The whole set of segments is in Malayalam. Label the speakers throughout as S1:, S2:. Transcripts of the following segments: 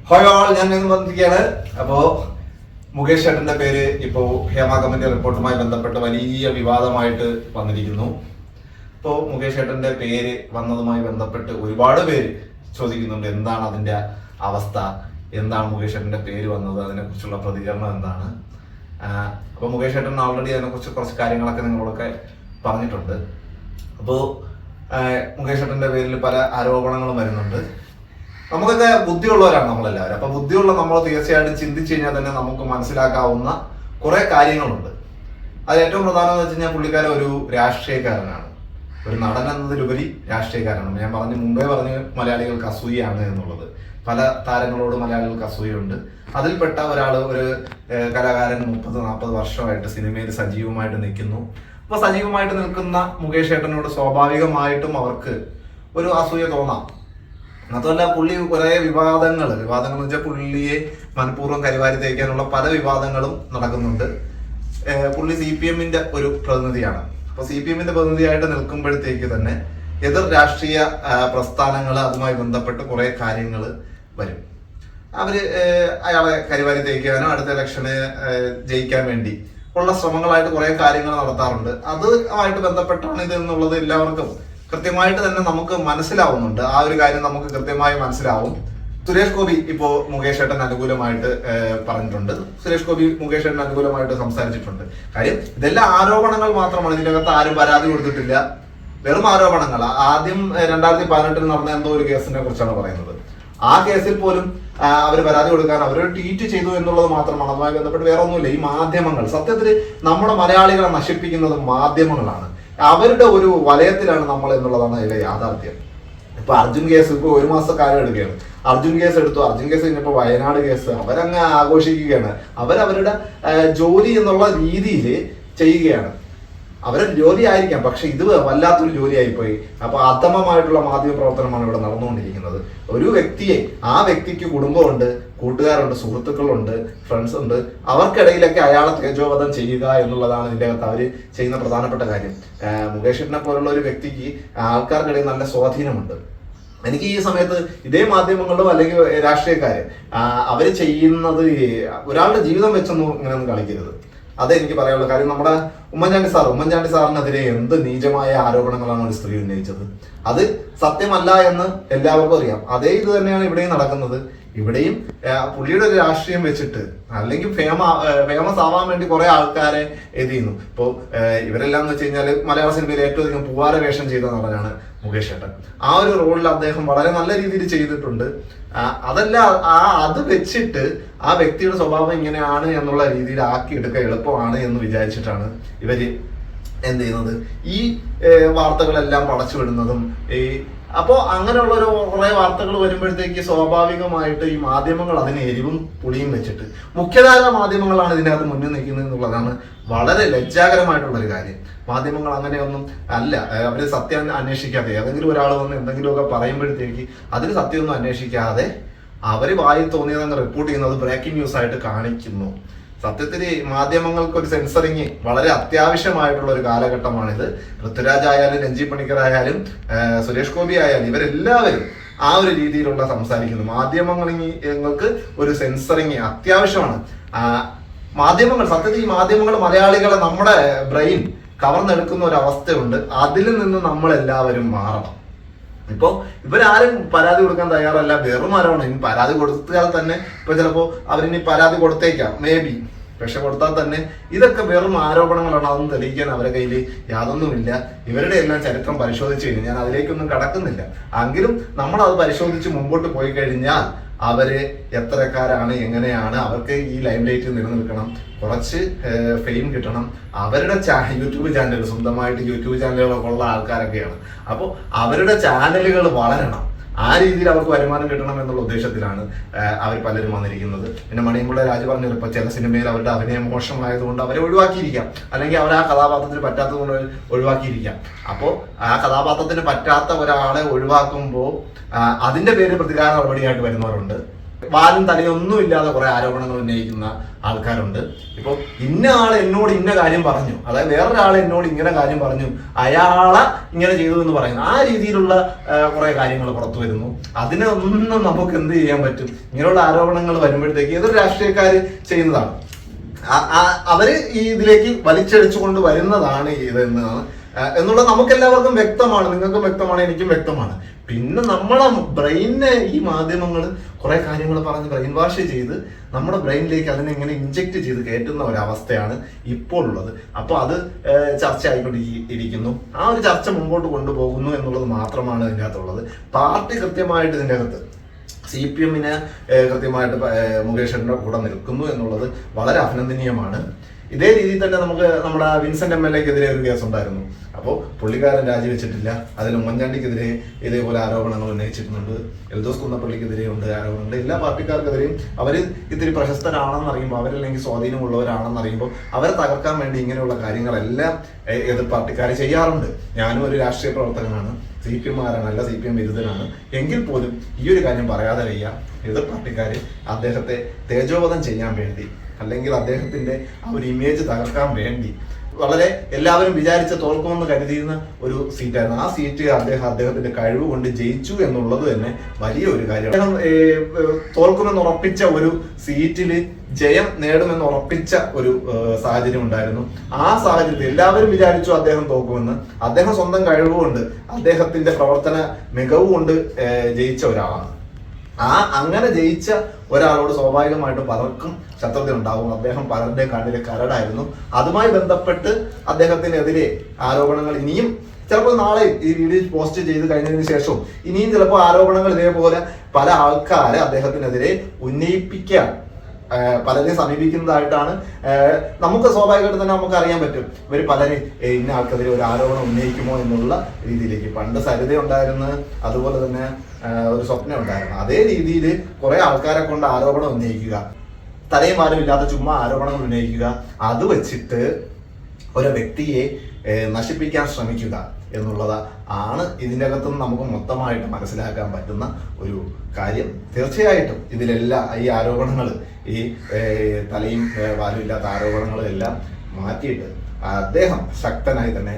S1: ഹായ് ഓൾ, ഞാൻ വന്നിരിക്കുകയാണ്. അപ്പോൾ മുകേഷ് ചേട്ടന്റെ പേര് ഇപ്പോൾ ഹേമ കമ്മിറ്റി റിപ്പോർട്ടുമായി ബന്ധപ്പെട്ട് വലിയ വിവാദമായിട്ട് വന്നിരിക്കുന്നു. ഇപ്പോൾ മുകേഷ് ചേട്ടന്റെ പേര് വന്നതുമായി ബന്ധപ്പെട്ട് ഒരുപാട് പേര് ചോദിക്കുന്നുണ്ട്, എന്താണ് അതിന്റെ അവസ്ഥ, എന്താണ് മുകേഷ് ചേട്ടന്റെ പേര് വന്നത്, അതിനെക്കുറിച്ചുള്ള പ്രതികരണം എന്താണ്. അപ്പോൾ മുകേഷ് ചേട്ടൻ ഓൾറെഡി അതിനെക്കുറിച്ച് കുറച്ച് കാര്യങ്ങളൊക്കെ നിങ്ങളോടൊക്കെ പറഞ്ഞിട്ടുണ്ട്. അപ്പോൾ മുകേഷ് ചേട്ടന്റെ പേരിൽ പല ആരോപണങ്ങളും വരുന്നുണ്ട്. നമുക്കൊക്കെ ബുദ്ധിയുള്ളവരാണ് നമ്മളെല്ലാവരും. അപ്പൊ ബുദ്ധിയുള്ള നമ്മൾ തീർച്ചയായിട്ടും ചിന്തിച്ചു കഴിഞ്ഞാൽ തന്നെ നമുക്ക് മനസ്സിലാക്കാവുന്ന കുറെ കാര്യങ്ങളുണ്ട്. അത് ഏറ്റവും പ്രധാനം എന്ന് വെച്ച് കഴിഞ്ഞാൽ പുള്ളിക്കാരൻ ഒരു രാഷ്ട്രീയക്കാരനാണ്, ഒരു നടൻ എന്നതിലുപരി രാഷ്ട്രീയക്കാരനാണ്. ഞാൻ മുമ്പേ പറഞ്ഞ് മലയാളികൾക്ക് അസൂയാണ് എന്നുള്ളത്. പല താരങ്ങളോട് മലയാളികൾക്ക് അസൂയുണ്ട്. അതിൽപ്പെട്ട ഒരാൾ, ഒരു കലാകാരൻ 30-40 വർഷമായിട്ട് സിനിമയിൽ സജീവമായിട്ട് നിൽക്കുന്നു. അപ്പൊ സജീവമായിട്ട് നിൽക്കുന്ന മുകേഷ് ചേട്ടനോട് സ്വാഭാവികമായിട്ടും അവർക്ക് ഒരു അസൂയ തോന്നാം. അതുമല്ല, പുള്ളി കുറെ വിവാദങ്ങൾ എന്ന് വെച്ചാൽ പുള്ളിയെ മനഃപൂർവ്വം കരിവാരി തേക്കാനുള്ള പല വിവാദങ്ങളും നടക്കുന്നുണ്ട്. പുള്ളി CPM ഒരു പ്രതിനിധിയാണ്. അപ്പൊ CPM പ്രതിനിധിയായിട്ട് നിൽക്കുമ്പോഴത്തേക്ക് തന്നെ എതിർ രാഷ്ട്രീയ പ്രസ്ഥാനങ്ങൾ അതുമായി ബന്ധപ്പെട്ട് കുറെ കാര്യങ്ങൾ വരും. അവര് അയാളെ കരിവാരി തേക്കാനോ അടുത്ത ഇലക്ഷന് ജയിക്കാൻ വേണ്ടി ഉള്ള ശ്രമങ്ങളായിട്ട് കുറെ കാര്യങ്ങൾ നടത്താറുണ്ട്. അതുമായിട്ട് ബന്ധപ്പെട്ടാണ് ഇത് എന്നുള്ളത് എല്ലാവർക്കും കൃത്യമായിട്ട് തന്നെ നമുക്ക് മനസ്സിലാവുന്നുണ്ട്. ആ ഒരു കാര്യം നമുക്ക് കൃത്യമായി മനസ്സിലാവും. സുരേഷ് ഗോപി ഇപ്പോ മുകേഷ് ചേട്ടൻ അനുകൂലമായിട്ട് പറഞ്ഞിട്ടുണ്ട്. സുരേഷ് ഗോപി മുകേഷ് ചേട്ടൻ അനുകൂലമായിട്ട് സംസാരിച്ചിട്ടുണ്ട്. കാര്യം ഇതെല്ലാം ആരോപണങ്ങൾ മാത്രമാണ്. ഇതിനകത്ത് ആരും പരാതി കൊടുത്തിട്ടില്ല, വെറും ആരോപണങ്ങൾ. ആദ്യം 2018 നടന്ന എന്തോ ഒരു കേസിനെ കുറിച്ചാണ് പറയുന്നത്. ആ കേസിൽ പോലും അവർ പരാതി കൊടുക്കാൻ അവരൊരു ട്വീറ്റ് ചെയ്തു എന്നുള്ളത് മാത്രമാണ്. അതുമായി ബന്ധപ്പെട്ട് വേറെ ഒന്നുമില്ല. ഈ മാധ്യമങ്ങൾ സത്യത്തിൽ നമ്മുടെ മലയാളികളെ നശിപ്പിക്കുന്നത് മാധ്യമങ്ങളാണ്. അവരുടെ ഒരു വലയത്തിലാണ് നമ്മൾ എന്നുള്ളതാണ് അതിലെ യാഥാർത്ഥ്യം. ഇപ്പൊ അർജുൻ കേസ് ഇപ്പൊ 1 മാസക്കാലം എടുക്കുകയാണ്. അർജുൻ കേസ് എടുത്തു. അർജുൻ കേസ് കഴിഞ്ഞപ്പോ വയനാട് കേസ് അവരങ്ങ് ആഘോഷിക്കുകയാണ്. അവരവരുടെ ജോലി എന്നുള്ള രീതിയിൽ ചെയ്യുകയാണ്. അവരുടെ ജോലി ആയിരിക്കാം, പക്ഷെ ഇത് വല്ലാത്തൊരു ജോലിയായിപ്പോയി. അപ്പൊ അധമമായിട്ടുള്ള മാധ്യമ പ്രവർത്തനമാണ് ഇവിടെ നടന്നുകൊണ്ടിരിക്കുന്നത്. ഒരു വ്യക്തിയെ, ആ വ്യക്തിക്ക് കുടുംബമുണ്ട്, കൂട്ടുകാരുണ്ട്, സുഹൃത്തുക്കളുണ്ട്, ഫ്രണ്ട്സ് ഉണ്ട്, അവർക്കിടയിലൊക്കെ അയാളെ തേജോവധം ചെയ്യുക എന്നുള്ളതാണ് ഇതിൻ്റെ അകത്ത് അവർ ചെയ്യുന്ന പ്രധാനപ്പെട്ട കാര്യം. മുകേഷിനെ പോലുള്ള ഒരു വ്യക്തിക്ക് ആൾക്കാർക്കിടയിൽ നല്ല സ്വാധീനമുണ്ട്. എനിക്ക് ഈ സമയത്ത് ഇതേ മാധ്യമങ്ങളിലും അല്ലെങ്കിൽ രാഷ്ട്രീയക്കാര് അവര് ചെയ്യുന്നത് ഒരാളുടെ ജീവിതം വെച്ചൊന്നും ഇങ്ങനെയൊന്നും കളിക്കരുത്. അതെനിക്ക് പറയാനുള്ള കാര്യം. നമ്മുടെ ഉമ്മൻചാണ്ടി സാറിനെതിരെ എന്ത് നീചമായ ആരോപണങ്ങളാണ് ഒരു സ്ത്രീ ഉന്നയിച്ചത്. അത് സത്യമല്ല എന്ന് എല്ലാവർക്കും അറിയാം. അതേ ഇത് തന്നെയാണ് ഇവിടെയും നടക്കുന്നത്. ഇവിടെയും പുള്ളിയുടെ ഒരു രാഷ്ട്രീയം വെച്ചിട്ട് അല്ലെങ്കിൽ ഫേമസ് ആവാൻ വേണ്ടി കുറെ ആൾക്കാരെ ചെയ്യുന്നു. ഇപ്പോൾ ഇവരെല്ലാം എന്ന് വെച്ച് കഴിഞ്ഞാൽ മലയാള സിനിമയിൽ ഏറ്റവും അധികം പൂവാര വേഷം ചെയ്ത നടനാണ് മുകേഷ് ചേട്ടൻ. ആ ഒരു റോളിൽ അദ്ദേഹം വളരെ നല്ല രീതിയിൽ ചെയ്തിട്ടുണ്ട്. അതല്ല, അത് വെച്ചിട്ട് ആ വ്യക്തിയുടെ സ്വഭാവം ഇങ്ങനെയാണ് എന്നുള്ള രീതിയിൽ ആക്കിയെടുക്കാൻ എളുപ്പമാണ് എന്ന് വിചാരിച്ചിട്ടാണ് ഇവര് എന്ത് ചെയ്യുന്നത്, ഈ വാർത്തകളെല്ലാം പടച്ചു വിടുന്നതും. അപ്പോൾ അങ്ങനെയുള്ള ഒരു കുറെ വാർത്തകൾ വരുമ്പോഴത്തേക്ക് സ്വാഭാവികമായിട്ട് ഈ മാധ്യമങ്ങൾ അതിന് എരിവും പുളിയും വെച്ചിട്ട് മുഖ്യധാര മാധ്യമങ്ങളാണ് ഇതിനകത്ത് മുന്നിൽ നിൽക്കുന്നത് എന്നുള്ളതാണ് വളരെ ലജ്ജാകരമായിട്ടുള്ള ഒരു കാര്യം. മാധ്യമങ്ങൾ അങ്ങനെയൊന്നും അല്ല. അവര് സത്യം അന്വേഷിക്കാതെ ഏതെങ്കിലും ഒരാൾ വന്ന് എന്തെങ്കിലുമൊക്കെ പറയുമ്പോഴത്തേക്ക് അതിന് സത്യമൊന്നും അന്വേഷിക്കാതെ അവര് വായിൽ തോന്നിയതങ്ങ് റിപ്പോർട്ട് ചെയ്യുന്നത് ബ്രേക്കിംഗ് ന്യൂസ് ആയിട്ട് കാണിക്കുന്നു. സത്യത്തിൽ മാധ്യമങ്ങൾക്ക് ഒരു സെൻസറിങ് വളരെ അത്യാവശ്യമായിട്ടുള്ള ഒരു കാലഘട്ടമാണിത്. പൃഥ്വിരാജ് ആയാലും രഞ്ജി പണിക്കർ ആയാലും സുരേഷ് ഗോപി ആയാലും ഇവരെല്ലാവരും ആ ഒരു രീതിയിലുള്ള സംസാരിക്കുന്നു. മാധ്യമങ്ങൾക്ക് ഒരു സെൻസറിങ് അത്യാവശ്യമാണ്. മാധ്യമങ്ങൾ സത്യത്തിൽ ഈ മാധ്യമങ്ങൾ മലയാളികളെ നമ്മുടെ ബ്രെയിൻ കവർന്നെടുക്കുന്ന ഒരു അവസ്ഥയുണ്ട്. അതിൽ നിന്ന് നമ്മളെല്ലാവരും മാറണം. ഇപ്പൊ ഇവരാരും പരാതി കൊടുക്കാൻ തയ്യാറല്ല, വെറും ആരോപണം. ഇനി പരാതി കൊടുത്താൽ തന്നെ ഇപ്പൊ ചിലപ്പോ അവരിനി പരാതി കൊടുത്തേക്കാം, മേ ബി. പക്ഷെ കൊടുത്താൽ തന്നെ ഇതൊക്കെ വെറും ആരോപണങ്ങളാണ്. അതൊന്നും തെളിയിക്കാൻ അവരുടെ കയ്യിൽ യാതൊന്നുമില്ല. ഇവരുടെ എല്ലാം ചരിത്രം പരിശോധിച്ചു കഴിഞ്ഞാൽ, ഞാൻ അതിലേക്കൊന്നും കടക്കുന്നില്ല, എങ്കിലും നമ്മൾ അത് പരിശോധിച്ച് മുമ്പോട്ട് പോയി കഴിഞ്ഞാൽ അവര് എത്രക്കാരാണ്, എങ്ങനെയാണ്, അവർക്ക് ഈ ലൈം ലൈറ്റിൽ നിലനിൽക്കണം, കുറച്ച് ഫെയിം കിട്ടണം. അവരുടെ യൂട്യൂബ് ചാനലുകൾ, സ്വന്തമായിട്ട് യൂട്യൂബ് ചാനലുകളൊക്കെ ഉള്ള ആൾക്കാരൊക്കെയാണ്. അപ്പോൾ അവരുടെ ചാനലുകൾ വളരണം. ആ രീതിയിൽ അവർക്ക് വരുമാനം കിട്ടണം എന്നുള്ള ഉദ്ദേശത്തിലാണ് അവർ പലരും വന്നിരിക്കുന്നത്. പിന്നെ മണിയമ്പുള്ള രാജു പറഞ്ഞത്, ഇപ്പൊ ചില സിനിമയിൽ അവരുടെ അഭിനയം മോശമായതുകൊണ്ട് അവരെ ഒഴിവാക്കിയിരിക്കാം, അല്ലെങ്കിൽ അവർ ആ കഥാപാത്രത്തിന് പറ്റാത്തത് കൊണ്ട് ഒഴിവാക്കിയിരിക്കാം. അപ്പോൾ ആ കഥാപാത്രത്തിന് പറ്റാത്ത ഒരാളെ ഒഴിവാക്കുമ്പോൾ അതിന്റെ പേര് പ്രതികാര നടപടിയായിട്ട് വരുന്നവരുണ്ട്. വാലും തലയും ഒന്നും ഇല്ലാതെ കുറെ ആരോപണങ്ങൾ ഉന്നയിക്കുന്ന ആൾക്കാരുണ്ട്. ഇപ്പൊ ഇന്ന ആൾ എന്നോട് ഇന്ന കാര്യം പറഞ്ഞു, അതായത് വേറൊരാൾ എന്നോട് ഇങ്ങനെ കാര്യം പറഞ്ഞു, അയാളെ ഇങ്ങനെ ചെയ്തു എന്ന് പറയുന്നു. ആ രീതിയിലുള്ള കുറെ കാര്യങ്ങൾ പുറത്തു വരുന്നു. അതിനൊന്നും നമുക്ക് എന്ത് ചെയ്യാൻ പറ്റും? ഇങ്ങനെയുള്ള ആരോപണങ്ങൾ വരുമ്പോഴത്തേക്ക് ഏതൊരു രാഷ്ട്രീയക്കാര് ചെയ്യുന്നതാണ്. അവര് ഈ ഇതിലേക്ക് വലിച്ചടിച്ചുകൊണ്ട് വരുന്നതാണ് ഇതെന്നാണ് എന്നുള്ളത് നമുക്കെല്ലാവർക്കും വ്യക്തമാണ്. നിങ്ങൾക്കും വ്യക്തമാണ്, എനിക്കും വ്യക്തമാണ്. പിന്നെ നമ്മളെ ബ്രെയിനെ ഈ മാധ്യമങ്ങൾ കുറെ കാര്യങ്ങൾ പറഞ്ഞ് ബ്രെയിൻ വാഷ് ചെയ്ത് നമ്മുടെ ബ്രെയിനിലേക്ക് അതിനെ ഇങ്ങനെ ഇൻജെക്ട് ചെയ്ത് കയറ്റുന്ന ഒരവസ്ഥയാണ് ഇപ്പോൾ ഉള്ളത്. അപ്പോൾ അത് ചർച്ച ആയിക്കൊണ്ടിരിക്കുന്നു. ആ ഒരു ചർച്ച മുമ്പോട്ട് കൊണ്ടുപോകുന്നു എന്നുള്ളത് മാത്രമാണ് ഇതിൻ്റെ അകത്തുള്ളത്. പാർട്ടി കൃത്യമായിട്ട് ഇതിൻ്റെ അകത്ത് CPM-ന് കൃത്യമായിട്ട് മുകേഷിന്റെ കൂടെ നിൽക്കുന്നു എന്നുള്ളത് വളരെ അഭിനന്ദനീയമാണ്. ഇതേ രീതിയിൽ തന്നെ നമുക്ക് നമ്മുടെ വിൻസെന്റ് MLA-ക്കെതിരെ ഒരു കേസ് ഉണ്ടായിരുന്നു. അപ്പോൾ പുള്ളിക്കാരൻ രാജിവെച്ചിട്ടില്ല. അതിൽ ഉമ്മൻചാണ്ടിക്കെതിരെ ഇതേപോലെ ആരോപണങ്ങൾ ഉന്നയിച്ചിട്ടുണ്ട്. എൽദോസ് കുന്നപ്പള്ളിക്കെതിരെ ഉണ്ട് ആരോപണമുണ്ട്. എല്ലാ പാർട്ടിക്കാർക്കെതിരെയും അവർ ഇത്തിരി പ്രശസ്തരാണെന്ന് അറിയുമ്പോൾ, അവരല്ലെങ്കിൽ സ്വാധീനമുള്ളവരാണെന്ന് അറിയുമ്പോൾ അവരെ തകർക്കാൻ വേണ്ടി ഇങ്ങനെയുള്ള കാര്യങ്ങളെല്ലാം എതിർ പാർട്ടിക്കാർ ചെയ്യാറുണ്ട്. ഞാനും ഒരു രാഷ്ട്രീയ പ്രവർത്തകനാണ്, CPM-കാരനല്ല, അല്ല CPM വിരുദ്ധനാണ്. എങ്കിൽ പോലും ഈ ഒരു കാര്യം പറയാതെ വയ്യ. എതിർ പാർട്ടിക്കാർ അദ്ദേഹത്തെ തേജോവധം ചെയ്യാൻ വേണ്ടി, അല്ലെങ്കിൽ അദ്ദേഹത്തിന്റെ ആ ഒരു ഇമേജ് തകർക്കാൻ വേണ്ടി വളരെ എല്ലാവരും വിചാരിച്ച തോൽക്കുമെന്ന് കരുതിയിരുന്ന ഒരു സീറ്റായിരുന്നു. ആ സീറ്റ് അദ്ദേഹത്തിന്റെ കഴിവ് കൊണ്ട് ജയിച്ചു എന്നുള്ളത് തന്നെ വലിയ ഒരു കാര്യമാണ്. അദ്ദേഹം തോൽക്കുമെന്ന് ഉറപ്പിച്ച ഒരു സീറ്റിൽ ജയം നേടുമെന്ന് ഉറപ്പിച്ച ഒരു സാഹചര്യം ഉണ്ടായിരുന്നു. ആ സാഹചര്യത്തിൽ എല്ലാവരും വിചാരിച്ചു അദ്ദേഹം തോക്കുമെന്ന്. അദ്ദേഹം സ്വന്തം കഴിവുകൊണ്ട്, അദ്ദേഹത്തിന്റെ പ്രവർത്തന മികവ് കൊണ്ട് ജയിച്ച ഒരാളാണ്. അങ്ങനെ ജയിച്ച ഒരാളോട് സ്വാഭാവികമായിട്ടും പലർക്കും ശത്രുത ഉണ്ടാവും. അദ്ദേഹം പലരുടെ കണ്ണിലെ കരടായിരുന്നു. അതുമായി ബന്ധപ്പെട്ട് അദ്ദേഹത്തിനെതിരെ ആരോപണങ്ങൾ ഇനിയും ചിലപ്പോൾ നാളെ ഈ വീഡിയോ പോസ്റ്റ് ചെയ്ത് കഴിഞ്ഞതിന് ശേഷവും ഇനിയും ചിലപ്പോൾ ആരോപണങ്ങൾ ഇതേപോലെ പല ആൾക്കാരെ അദ്ദേഹത്തിനെതിരെ ഉന്നയിപ്പിക്കാൻ പലരെയും സമീപിക്കുന്നതായിട്ടാണ് നമുക്ക് സ്വാഭാവികമായിട്ട് തന്നെ നമുക്ക് അറിയാൻ പറ്റും. ഇവർ പലരും ഇന്ന ആൾക്കെതിരെ ഒരു ആരോപണം ഉന്നയിക്കുമോ എന്നുള്ള രീതിയിലേക്ക്. പണ്ട് സരിത ഉണ്ടായിരുന്നു, അതുപോലെ തന്നെ ഒരു സ്വപ്നം ഉണ്ടായിരുന്നു. അതേ രീതിയിൽ കുറെ ആൾക്കാരെ കൊണ്ട് ആരോപണം ഉന്നയിക്കുക, തലയും വാലും ഇല്ലാത്ത ചുമ്മാ ആരോപണങ്ങൾ ഉന്നയിക്കുക, അത് വെച്ചിട്ട് ഒരു വ്യക്തിയെ നശിപ്പിക്കാൻ ശ്രമിക്കുക എന്നുള്ളത് ആണ് ഇതിൻ്റെ അകത്തുനിന്ന് നമുക്ക് മൊത്തമായിട്ട് മനസ്സിലാക്കാൻ പറ്റുന്ന ഒരു കാര്യം. തീർച്ചയായിട്ടും ഇതിലെല്ലാം ഈ ആരോപണങ്ങൾ, ഈ തലയും വാലും ഇല്ലാത്ത ആരോപണങ്ങളെല്ലാം മാറ്റിയിട്ട് അദ്ദേഹം ശക്തനായി തന്നെ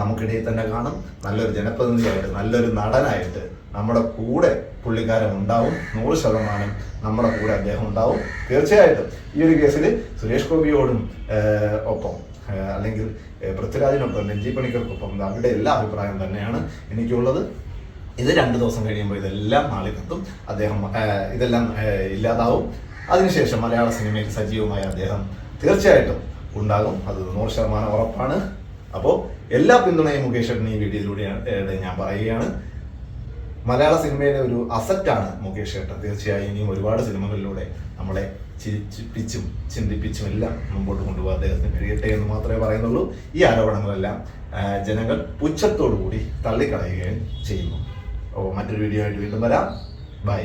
S1: നമുക്കിടയിൽ തന്നെ കാണും. നല്ലൊരു ജനപ്രതിനിധിയായിട്ട്, നല്ലൊരു നടനായിട്ട് നമ്മുടെ കൂടെ പുള്ളിക്കാരൻ ഉണ്ടാവും. 100% നമ്മുടെ കൂടെ അദ്ദേഹം ഉണ്ടാവും. തീർച്ചയായിട്ടും ഈ ഒരു കേസിൽ സുരേഷ് ഗോപിയോടും ഒപ്പം, അല്ലെങ്കിൽ പൃഥ്വിരാജിനൊപ്പം, രഞ്ജി പണിക്കർക്കൊപ്പം അവരുടെ എല്ലാ അഭിപ്രായം തന്നെയാണ് എനിക്കുള്ളത്. ഇത് 2 ദിവസം കഴിയുമ്പോൾ ഇതെല്ലാം നാളിലെത്തും. അദ്ദേഹം ഇതെല്ലാം ഇല്ലാതാവും. അതിനുശേഷം മലയാള സിനിമയിൽ സജീവമായ അദ്ദേഹം തീർച്ചയായിട്ടും ഉണ്ടാകും. അത് 100% ഉറപ്പാണ്. അപ്പോൾ എല്ലാ പിന്തുണയും മുകേഷ് ഏട്ടൻ ഈ വീഡിയോയിലൂടെ ഞാൻ പറയുകയാണ്. മലയാള സിനിമയിലെ ഒരു അസറ്റാണ് മുകേഷ് ഏട്ടൻ. തീർച്ചയായും ഇനിയും ഒരുപാട് സിനിമകളിലൂടെ നമ്മളെ ചിരിപ്പിച്ചും ചിന്തിപ്പിച്ചും എല്ലാം മുമ്പോട്ട് കൊണ്ടുപോകാൻ അദ്ദേഹത്തിന് കഴിയട്ടെ എന്ന് മാത്രമേ പറയുന്നുള്ളൂ. ഈ ആരോപണങ്ങളെല്ലാം ജനങ്ങൾ പുച്ഛത്തോടു കൂടി തള്ളിക്കളയുകയും ചെയ്യുന്നു. അപ്പോൾ മറ്റൊരു വീഡിയോ ആയിട്ട് വീണ്ടും വരാം. ബൈ.